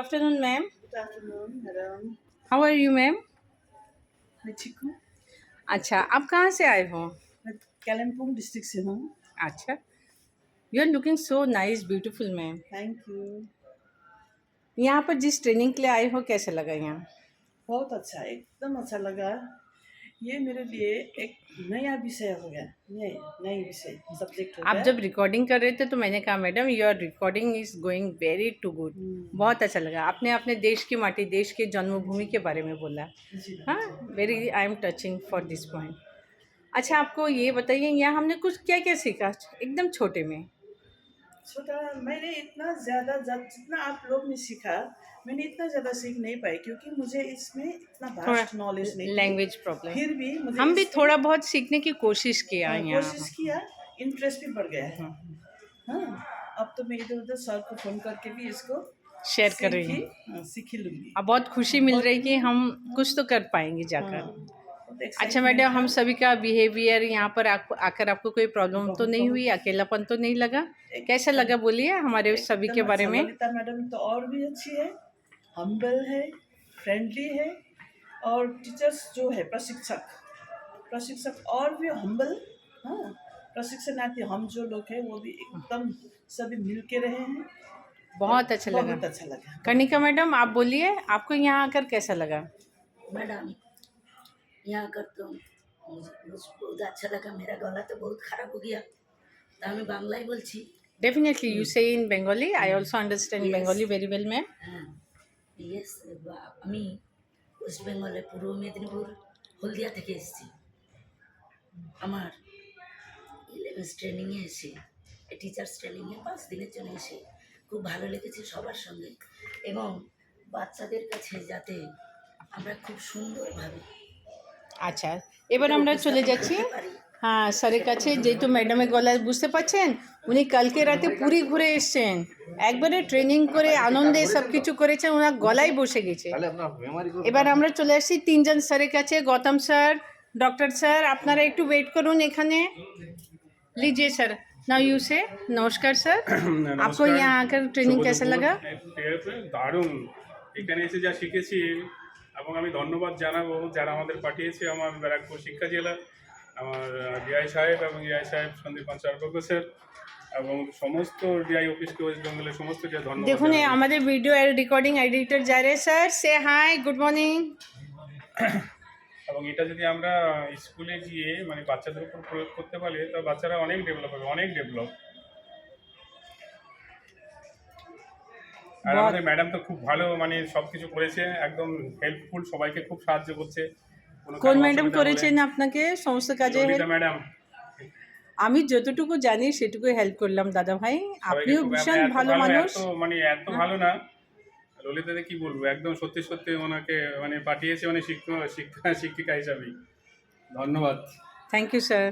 afternoon, ma'am. Good afternoon, madam. How are you, ma'am? मैं ठीक हूँ। अच्छा, आप कहाँ से आए हो? मैं कालिम्पोंग डिस्ट्रिक्ट से हूँ। अच्छा, you are looking so nice, beautiful ma'am. Thank you. यहाँ पर जिस ट्रेनिंग के लिए आए हो, कैसा लगा यहाँ? बहुत अच्छा, एकदम अच्छा लगा। ये मेरे लिए एक नया विषय हो गया, नई विषय सब्जेक्ट हो आप गया। जब रिकॉर्डिंग कर रहे थे तो मैंने कहा madam your recording is going very to good. बहुत अच्छा लगा। आपने अपने देश की माटी, देश के जन्मभूमि के बारे में बोला। जी हाँ, जी। Very I am touching for this point. अच्छा, आपको ये बताइए यहाँ हमने कुछ क्या क्या सीखा एकदम छोटे में? छोटा मैंने इतना ज़्यादा जितना आप लोग ने सीखा, मैंने इतना ज़्यादा सीख नहीं पाई क्योंकि मुझे इसमें इतना थोड़ा वास्ट नॉलेज नहीं थी। Language problem. फिर भी मुझे हम भी इसमें थोड़ा बहुत सीखने की कोशिश किया कोशिश यहाँ। किया, इंटरेस्ट भी बढ़ गया है। हाँ, अब तो मैं इधर-उधर सर को फ़ोन करके भी इसको शेयर कर रही हूँ। सीख ही लूँगी। अब बहुत खुशी मिल बहुत रही कि हम कुछ तो कर पाएंगे हाँ, जाकर। बहुत अच्छा एक्साइटमेंट मैडम, था। हम सभी का बिहेवियर यहाँ पर आकर आपको कोई प्रॉब्लम तो बहुत नहीं हुई, अकेलापन तो नहीं लगा? कैसा एकदम लगा बोलिए हमारे सभी के एकदम बारे अच्छा। में? ललिता मैडम तो और भी अच्छी है, हम्बल है, फ्रेंडली है और टीचर्स जो है प्रशिक्षक और भी हम्बल। हाँ, प्रशिक्षणार्थी हम जो लोग हैं वो भी एकदम सभी मिल के रहे हैं और बहुत अच्छा लगा। बहुत अच्छा लगा। कनिका मैडम, आप बोलिए आपको यहाँ आकर कैसा लगा? मैडम, यहाँ आकर तो मुझे बहुत अच्छा लगा। मेरा गला तो बहुत खाराप हो गया, तो আমি বাংলায় বলছি। Definitely you say in Bengali. I also understand Yes. Bengali very well, ma'am. হ্যাঁ, ইয়েস। আমি ওয়েস্ট বেঙ্গলে পূর্ব মেদিনীপুর হলদিয়া থেকে এসেছি। আমার 11 ট্রেনিংয়ে এসে, টিচার্স ট্রেনিংয়ে 5 দিনের জন্য এসে খুব ভালো লেগেছে সবার সঙ্গে, এবং বাচ্চাদের কাছে যাতে আমরা খুব সুন্দরভাবে আচ্ছা, এবার আমরা চলে যাচ্ছি। হ্যাঁ, স্যারের কাছে। যেহেতু ম্যাডামের গলায় বুঝতে পারছেন উনি কালকে রাতে পুরী ঘুরে এসছেন, একবারে ট্রেনিং করে আনন্দে সব কিছু করেছেন, ওনার গলায় বসে গেছে। এবার আমরা চলে আসছি তিনজন স্যারের কাছে। গৌতম স্যার, ডক্টর স্যার, আপনারা একটু ওয়েট করুন এখানে। लीजिए सर, नाउ यू से। नमस्कार सर, आपको यहाँ आकर ट्रेनिंग कैसा लगा? দারুণ। এখানে এসে যা শিখেছি, এবং আমি ধন্যবাদ জানাবো যারা আমাদের পাঠিয়েছে, আমার ব্যারাকপুর শিক্ষা জেলা, আমার ডিআই সাহেব এবং ডিআই সাহেব সন্দীপ চারপক্ষ স্যার এবং সমস্ত ডিআই অফিসকে ওয়েস্ট বেঙ্গলের সমস্ত ধন্যবাদ। দেখুন আমাদের ভিডিও রেকর্ডিং এডিটর যা রে স্যার, সে হাই, গুড মর্নিং। এবং এটা যদি আমরা স্কুলে গিয়ে মানে বাচ্চাদের উপর প্রয়োগ করতে পারি তো বাচ্চারা অনেক ডেভেলপ হবে, অনেক ডেভেলপ। আর আমাদের ম্যাডাম তো খুব ভালো, মানে সব কিছু করেছে, একদম হেল্পফুল, সবাইকে খুব সাহায্য করছে। কোন ম্যাডাম করেছেন আপনাকে সমস্ত কাজে? ম্যাডাম। আমি যতটুকু জানি সেটুকু হেল্প করলাম দাদা ভাই। আপনিও ভীষণ ভালো মানুষ। মানে এত ভালো না ললিতাতে কি বলবো, একদম সত্যি সত্যি ওনাকে মানে পাঠিয়েছে মানে শিক্ষিকা হিসাবেই। ধন্যবাদ। Thank you sir.